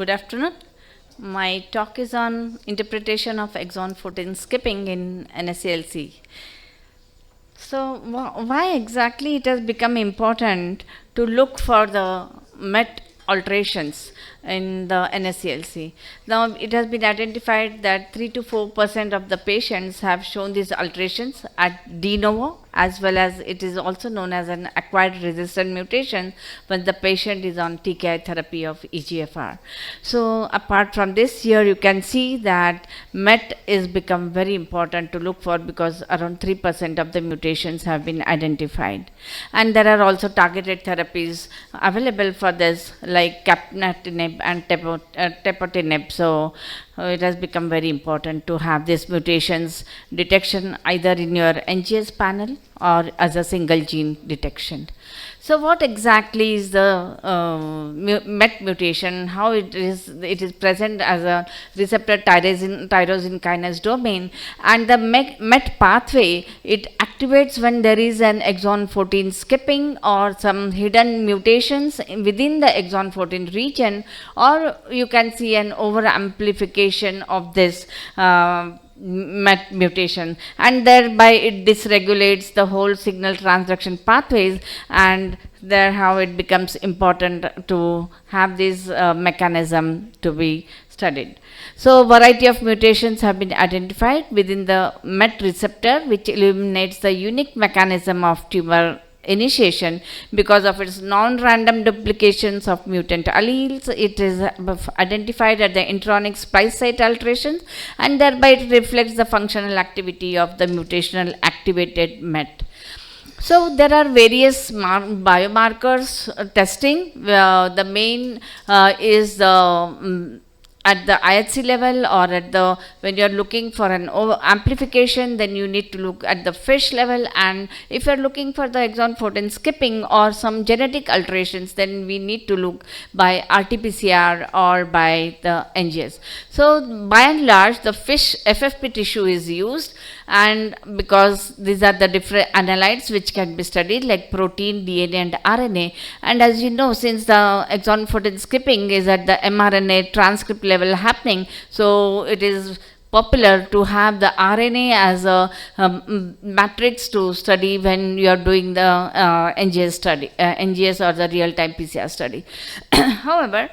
Good afternoon. My talk is on interpretation of exon 14 skipping in NSCLC. So, why exactly it has become important to look for the MET alterations in the NSCLC? Now, it has been identified that 3 to 4% of the patients have shown these alterations at de novo, as well as it is also known as an acquired resistant mutation when the patient is on TKI therapy of EGFR. So apart from this, here you can see that MET is become very important to look for because around 3% of the mutations have been identified. And there are also targeted therapies available for this like capmatinib and tepotinib. So it has become very important to have these mutations detection either in your NGS panel or as a single gene detection. So what exactly is the MET mutation? How it is present as a receptor tyrosine kinase domain, and the MET pathway, it activates when there is an exon 14 skipping or some hidden mutations within the exon 14 region, or you can see an over amplification of this MET mutation, and thereby it dysregulates the whole signal transduction pathways, and there how it becomes important to have this mechanism to be studied. So variety of mutations have been identified within the MET receptor, which eliminates the unique mechanism of tumor initiation because of its non-random duplications of mutant alleles. It is identified at the intronic splice site alterations, and thereby it reflects the functional activity of the mutational activated MET. So there are various biomarkers testing. The main is the at the IHC level, or at the when you are looking for an amplification, then you need to look at the FISH level, and if you are looking for the exon 14 skipping or some genetic alterations, then we need to look by RT-PCR or by the NGS. So by and large, the FISH FFP tissue is used, and because these are the different analytes which can be studied like protein, DNA and RNA, and as you know, since the exon 14 skipping is at the mRNA transcript level happening, so it is popular to have the RNA as a matrix to study when you are doing the NGS study, NGS or the real-time PCR study. However,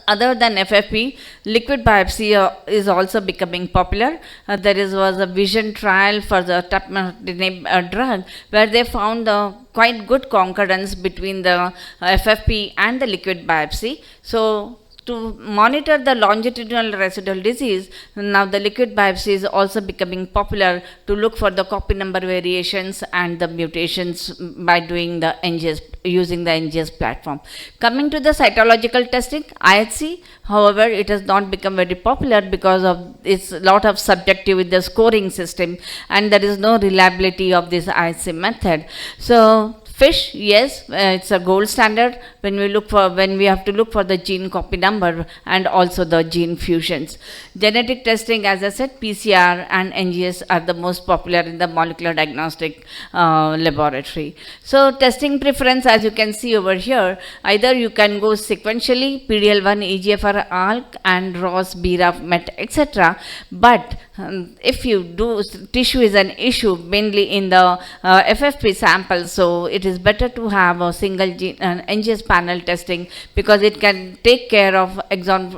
other than FFP, liquid biopsy is also becoming popular. There was a vision trial for the tapinatinib drug where they found quite good concordance between the FFP and the liquid biopsy. So to monitor the longitudinal residual disease, now the liquid biopsy is also becoming popular to look for the copy number variations and the mutations by doing the NGS, using the NGS platform. Coming to the cytological testing, IHC, however, it has not become very popular because of its lot of subjective with the scoring system, and there is no reliability of this IHC method. So FISH, yes, it's a gold standard when we have to look for the gene copy number and also the gene fusions. Genetic testing, as I said, PCR and NGS are the most popular in the molecular diagnostic laboratory. So testing preference, as you can see over here, either you can go sequentially, PDL1, EGFR, ALK and ROS, BRAF, MET, etc. But if you do, tissue is an issue mainly in the FFP sample, so it is better to have a single gene NGS panel testing because it can take care of exon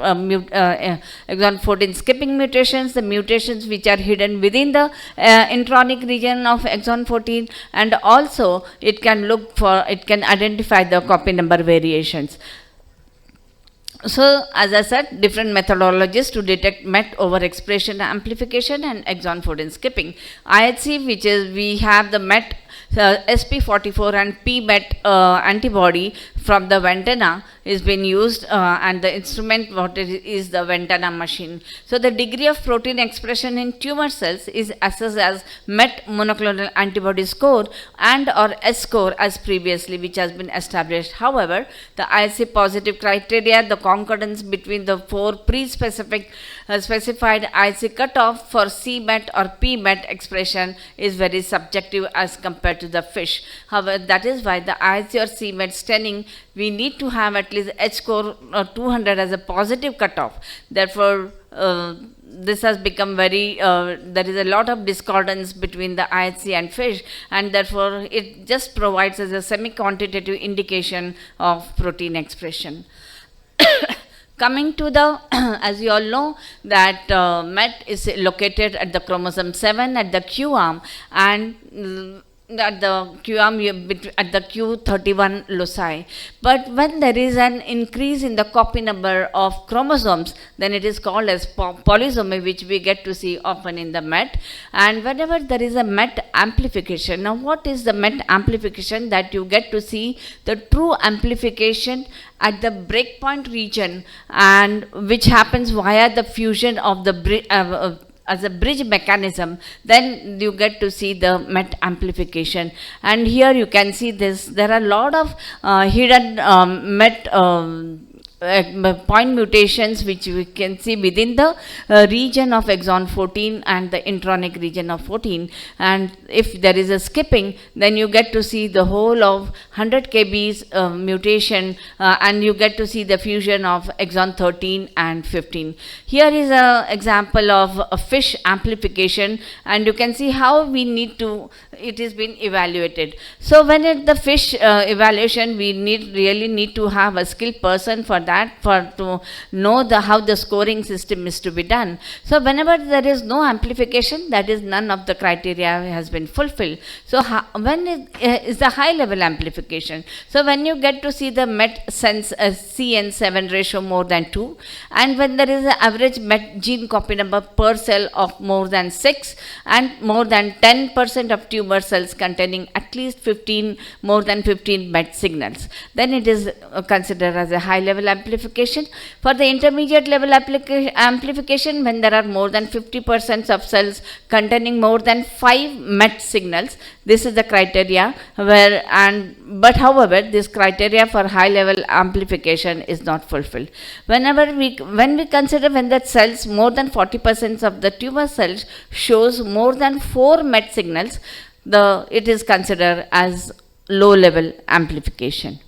14 skipping mutations, the mutations which are hidden within the intronic region of exon 14, and also it can identify the copy number variations. So as I said, different methodologies to detect MET overexpression, amplification and exon 14 skipping. IHC, which is we have the MET SP44 and PMET antibody from the Ventana is being used, and the instrument is the Ventana machine. So the degree of protein expression in tumor cells is assessed as MET monoclonal antibody score and or S score as previously, which has been established. However, the IHC positive criteria, the concordance between the four pre-specified IHC cutoff for CMET or PMET expression is very subjective as compared compared to the fish. However, that is why the IHC or CMET staining, we need to have at least H-score 200 as a positive cutoff. Therefore, this has become very, there is a lot of discordance between the IHC and fish, and therefore it just provides as a semi-quantitative indication of protein expression. Coming to the, as you all know, that MET is located at the chromosome 7 at the Q arm, and at the Q arm at the Q31 loci. But when there is an increase in the copy number of chromosomes, then it is called as polysomy, which we get to see often in the MET. And whenever there is a MET amplification, now what is the MET amplification? That you get to see the true amplification at the breakpoint region, and which happens via the fusion of the as a bridge mechanism. Then you get to see the MET amplification. And here you can see this, there are a lot of hidden MET point mutations which we can see within the region of exon 14 and the intronic region of 14. And if there is a skipping, then you get to see the whole of 100 kb's mutation, and you get to see the fusion of exon 13 and 15. Here is an example of a fish amplification, and you can see how we need to, it has been evaluated. So when at the fish evaluation, we really need to have a skilled person for that, to know how the scoring system is to be done. So whenever there is no amplification, that is none of the criteria has been fulfilled. So when is the high level amplification? So when you get to see the MET sense CN7 ratio more than 2, and when there is an average MET gene copy number per cell of more than 6, and more than 10% of tumor cells containing at least more than 15 MET signals, then it is considered as a high level amplification. For the intermediate level amplification, when there are more than 50% of cells containing more than 5 MET signals, this is the criteria but however, this criteria for high level amplification is not fulfilled. When we consider when the cells, more than 40% of the tumor cells shows more than 4 MET signals, it is considered as low level amplification.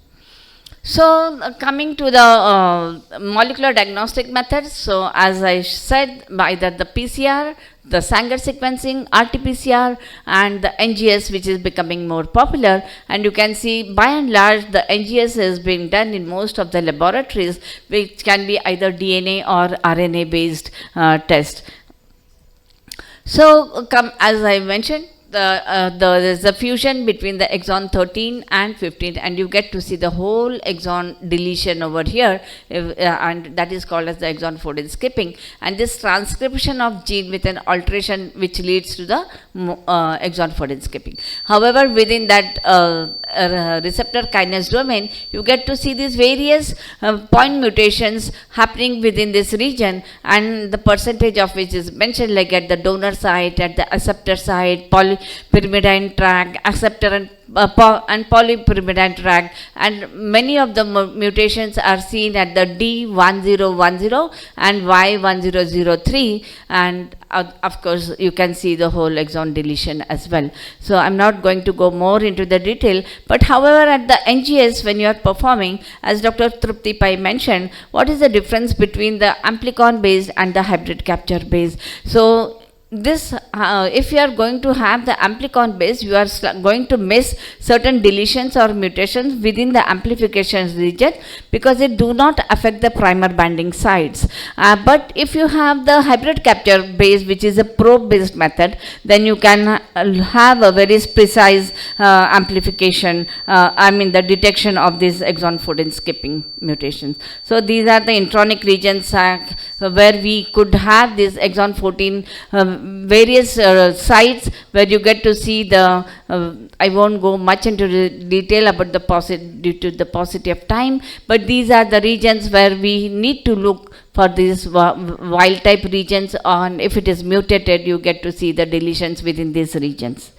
So coming to the molecular diagnostic methods, so as I said, either the PCR, the Sanger sequencing, RT-PCR, and the NGS, which is becoming more popular. And you can see by and large the NGS is being done in most of the laboratories, which can be either DNA or RNA based test. So as I mentioned, there's a fusion between the exon 13 and 15, and you get to see the whole exon deletion over here, and that is called as the exon 14 skipping, and this transcription of gene with an alteration which leads to the exon 14 skipping. However, within that receptor kinase domain, you get to see these various point mutations happening within this region, and the percentage of which is mentioned, like at the donor site, at the acceptor site, pyrimidine tract, acceptor and polypyrimidine tract, and many of the mutations are seen at the D1010 and Y1003, and of course you can see the whole exon deletion as well. So I'm not going to go more into the detail, but however at the NGS, when you are performing, as Dr. Trupti Pai mentioned, what is the difference between the amplicon based and the hybrid capture based? So this, if you are going to have the amplicon base, you are going to miss certain deletions or mutations within the amplification region because it do not affect the primer binding sites. But if you have the hybrid capture base, which is a probe based method, then you can have a very precise amplification, the detection of these exon 14 skipping mutations. So these are the intronic regions where we could have this exon 14 various sites where you get to see the, I won't go much into detail about the due to the paucity of time, but these are the regions where we need to look for these wild type regions, and if it is mutated, you get to see the deletions within these regions.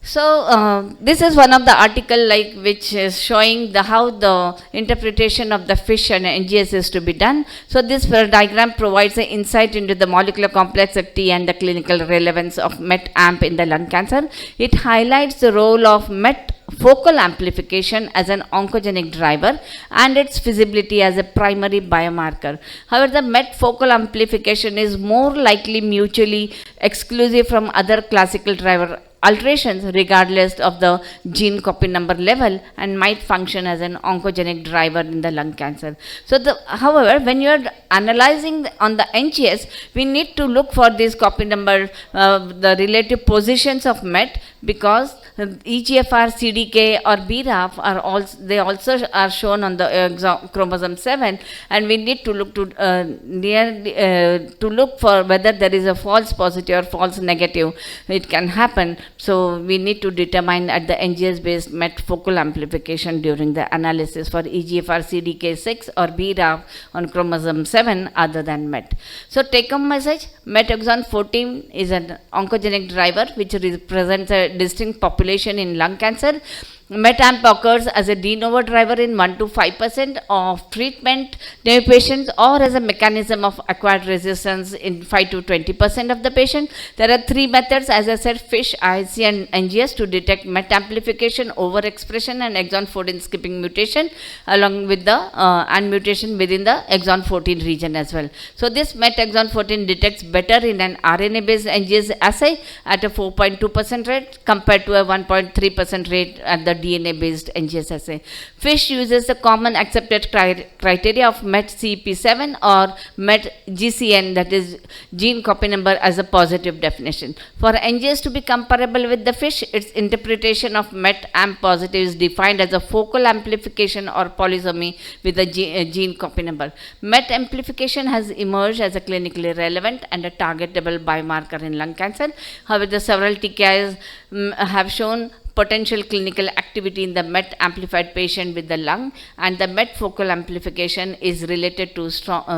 So this is one of the article like which is showing the how the interpretation of the FISH and NGS is to be done. So this diagram provides an insight into the molecular complexity and the clinical relevance of MET amp in the lung cancer. It highlights the role of MET focal amplification as an oncogenic driver and its feasibility as a primary biomarker. However, the MET focal amplification is more likely mutually exclusive from other classical driver alterations regardless of the gene copy number level and might function as an oncogenic driver in the lung cancer. So however, when you are analyzing on the NGS, we need to look for this copy number, the relative positions of MET, because EGFR, CDK or BRAF are also are shown on the chromosome 7, and we need to look to look for whether there is a false positive or false negative. It can happen. So we need to determine at the NGS based MET focal amplification during the analysis for EGFR, CDK6 or BRAF on chromosome 7 other than MET. So take home message: MET exon 14 is an oncogenic driver which represents a distinct population in lung cancer. MET amp occurs as a de novo driver in 1 to 5% of treatment naive patients, or as a mechanism of acquired resistance in 5 to 20% of the patient. There are three methods, as I said: FISH, IHC and NGS, to detect MET amplification, overexpression and exon 14 skipping mutation, along with the and mutation within the exon 14 region as well. So this MET exon 14 detects better in an RNA based NGS assay at a 4.2% rate compared to a 1.3% rate at the DNA based NGS assay. FISH uses the common accepted criteria of MET CEP7 or MET GCN, that is gene copy number, as a positive definition. For NGS to be comparable with the FISH, its interpretation of MET amp positive is defined as a focal amplification or polysomy with a gene copy number. MET amplification has emerged as a clinically relevant and a targetable biomarker in lung cancer. However, the several TKIs have shown potential clinical activity in the MET amplified patient with the lung, and the MET focal amplification is related to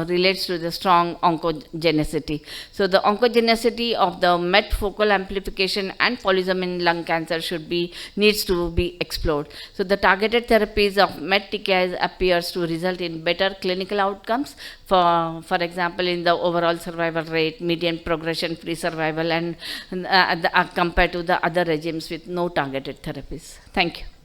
relates to the strong oncogenicity. So the oncogenicity of the MET focal amplification and polysomy in lung cancer needs to be explored. So the targeted therapies of MET TKIs appears to result in better clinical outcomes, for example in the overall survival rate, median progression free survival, and compared to the other regimes with no targeted therapies. Thank you.